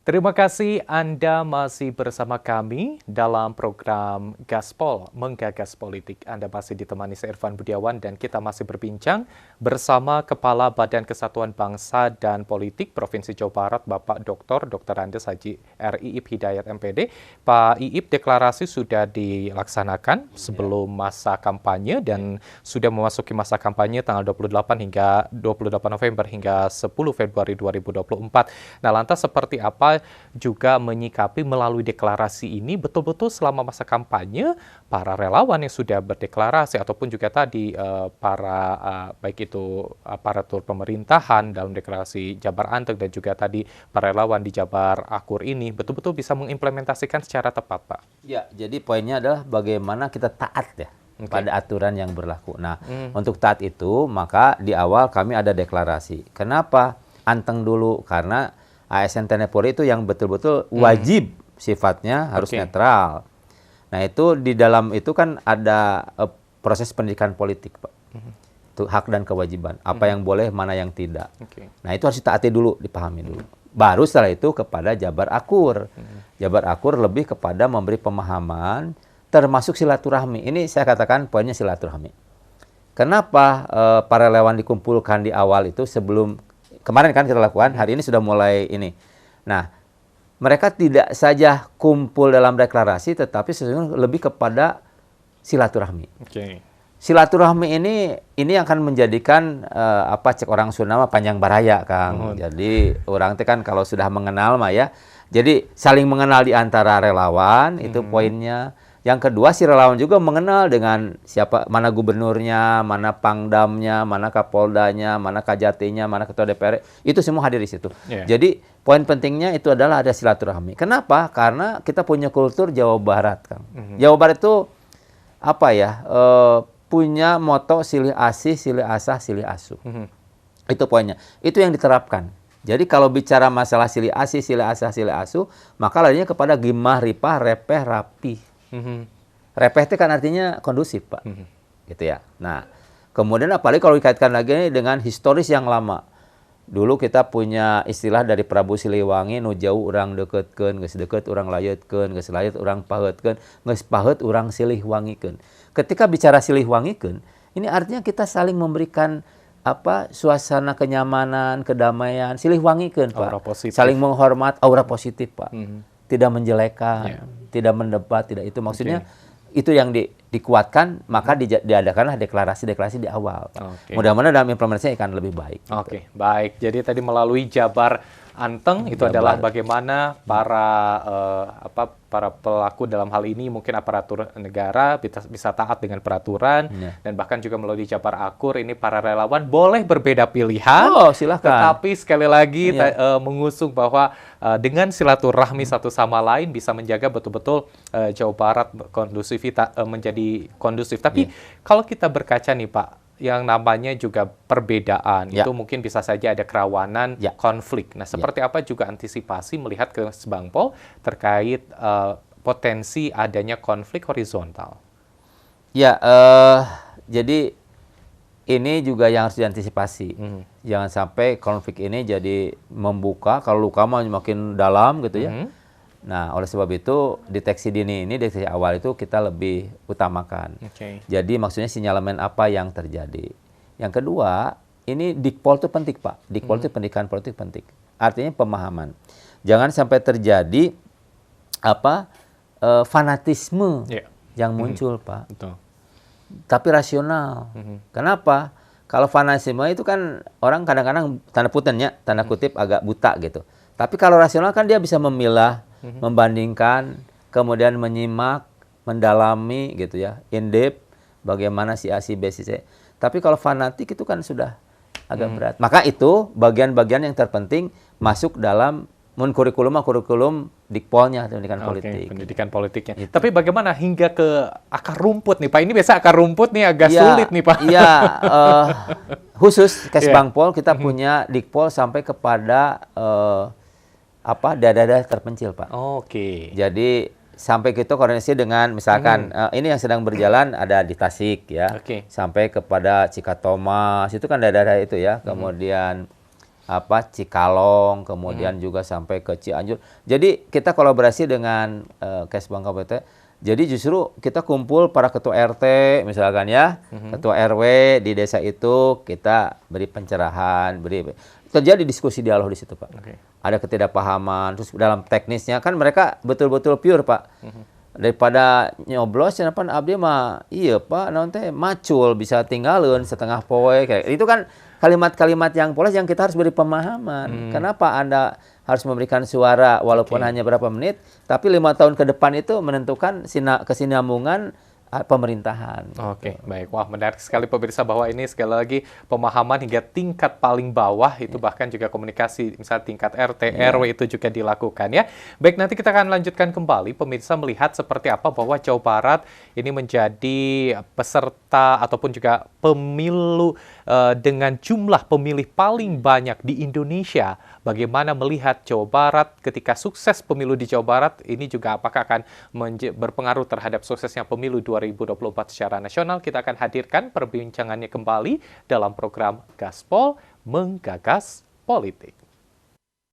Terima kasih Anda masih bersama kami dalam program Gaspol, Menggagas Politik. Anda masih ditemani saya Irfan Budiawan dan kita masih berbincang bersama Kepala Badan Kesatuan Bangsa dan Politik Provinsi Jawa Barat, Bapak Dr. Andes Haji R. Iip Hidayat MPD. Pak Iip, deklarasi sudah dilaksanakan sebelum masa kampanye dan sudah memasuki masa kampanye tanggal 28 November hingga 10 Februari 2024. Nah, lantas seperti apa juga menyikapi melalui deklarasi ini betul-betul selama masa kampanye para relawan yang sudah berdeklarasi ataupun juga tadi baik itu aparatur pemerintahan dalam deklarasi Jabar Anteng dan juga tadi para relawan di Jabar Akur ini betul-betul bisa mengimplementasikan secara tepat, Pak. Ya, jadi poinnya adalah bagaimana kita taat ya pada aturan yang berlaku. Nah, untuk taat itu maka di awal kami ada deklarasi. Kenapa Anteng dulu? Karena ASN TNI Polri itu yang betul-betul wajib sifatnya harus netral. Nah, itu di dalam itu kan ada proses pendidikan politik, Pak. Itu hak dan kewajiban. Apa yang boleh, mana yang tidak. Nah, itu harus ditaati dulu, dipahami dulu. Baru setelah itu kepada Jabar Akur. Jabar Akur lebih kepada memberi pemahaman termasuk silaturahmi. Ini saya katakan poinnya silaturahmi. Kenapa para relawan dikumpulkan di awal itu sebelum kemarin kan kita lakukan, hari ini sudah mulai ini. Nah, mereka tidak saja kumpul dalam deklarasi, tetapi sesungguhnya lebih kepada silaturahmi. Silaturahmi ini yang akan menjadikan cek orang Sunda panjang baraya, Kang. Jadi orang itu kan kalau sudah mengenal mah ya, jadi saling mengenal di antara relawan itu poinnya. Yang kedua, si relawan juga mengenal dengan siapa, mana gubernurnya, mana pangdamnya, mana kapoldanya, mana kajatinya, mana ketua DPR. Itu semua hadir di situ. Jadi poin pentingnya itu adalah ada silaturahmi. Kenapa? Karena kita punya kultur Jawa Barat, Kang. Jawa Barat itu punya moto silih asih, silih asah, silih asuh. Itu poinnya. Itu yang diterapkan. Jadi kalau bicara masalah silih asih, silih asah, silih asuh, maka larinya kepada gimah, ripah, repeh, rapih. Repeh itu kan artinya kondusif, Pak. Gitu ya. Nah, kemudian apalagi kalau dikaitkan lagi dengan historis yang lama. Dulu kita punya istilah dari Prabu Siliwangi, nu jauh urang deketkeun, geus deket urang layetkeun, geus layet urang paheutkeun, geus paheut urang silih wangikeun. Ketika bicara silih wangikeun, ini artinya kita saling memberikan suasana kenyamanan, kedamaian, silih wangikeun, Pak. Saling menghormat, aura positif, Pak. Tidak menjelekan, tidak mendebat, tidak itu maksudnya itu yang dikuatkan, maka diadakanlah deklarasi di awal. Mudah-mudahan dalam implementasinya akan lebih baik. Baik. Jadi tadi melalui Jabar Anteng itu adalah bagaimana para pelaku dalam hal ini mungkin aparatur negara bisa taat dengan peraturan dan bahkan juga melalui Jabar Akur ini para relawan boleh berbeda pilihan. Silakan. Tetapi sekali lagi mengusung bahwa dengan silaturahmi satu sama lain bisa menjaga betul-betul Jawa Barat menjadi kondusif. Tapi kalau kita berkaca nih, Pak, yang namanya juga perbedaan, itu mungkin bisa saja ada kerawanan konflik. Nah, seperti apa juga antisipasi melihat ke Sebangpol terkait potensi adanya konflik horizontal? Jadi ini juga yang harus diantisipasi. Jangan sampai konflik ini jadi membuka, kalau luka makin dalam gitu ya. Nah, oleh sebab itu deteksi dini ini, deteksi awal itu kita lebih utamakan. Jadi maksudnya sinyalemen apa yang terjadi. Yang kedua, ini Dikpol itu penting, Pak. Dikpol itu pendidikan politik penting. Artinya pemahaman. Jangan sampai terjadi fanatisme yang muncul, Pak. Tapi rasional. Kenapa? Kalau fanatisme itu kan orang kadang-kadang tanda kutip agak buta gitu. Tapi kalau rasional kan dia bisa memilah, membandingkan, kemudian menyimak, mendalami gitu ya, in depth, bagaimana si A, si B, si C. Tapi kalau fanatik itu kan sudah agak berat. Maka itu bagian-bagian yang terpenting masuk dalam kurikulum Dikpolnya, pendidikan politik. Pendidikan politiknya. Gitu. Tapi bagaimana hingga ke akar rumput nih, Pak? Ini biasa akar rumput nih agak sulit nih, Pak. Khusus Kesbangpol kita punya Dikpol sampai kepada daerah-daerah terpencil, Pak. Jadi sampai kita koordinasi dengan misalkan ini yang sedang berjalan ada di Tasik ya, sampai kepada Cikatomas itu kan daerah-daerah itu ya. Kemudian Cikalong, kemudian juga sampai ke Cianjur. Jadi kita kolaborasi dengan Kesbang Kabupaten. Jadi justru kita kumpul para ketua RT misalkan ya, ketua RW di desa itu kita beri pencerahan, terjadi diskusi dialog di situ Pak. Ada ketidakpahaman, terus dalam teknisnya kan mereka betul-betul pure Pak. Daripada nyoblos kenapa abdi mah iya Pak nanti macul bisa tinggalin setengah poe kayak itu kan kalimat-kalimat yang polos yang kita harus beri pemahaman. Kenapa Anda harus memberikan suara walaupun hanya berapa menit, tapi 5 tahun ke depan itu menentukan kesinambungan pemerintahan. Oke, baik. Wah, menarik sekali pemirsa bahwa ini sekali lagi pemahaman hingga tingkat paling bawah itu bahkan juga komunikasi misalnya tingkat RT, RW itu juga dilakukan ya. Baik, nanti kita akan lanjutkan kembali pemirsa melihat seperti apa bahwa Jawa Barat ini menjadi peserta ataupun juga pemilu dengan jumlah pemilih paling banyak di Indonesia. Bagaimana melihat Jawa Barat ketika sukses pemilu di Jawa Barat ini juga apakah akan berpengaruh terhadap suksesnya pemilu 2024 secara nasional. Kita akan hadirkan perbincangannya kembali dalam program Gaspol Menggagas Politik.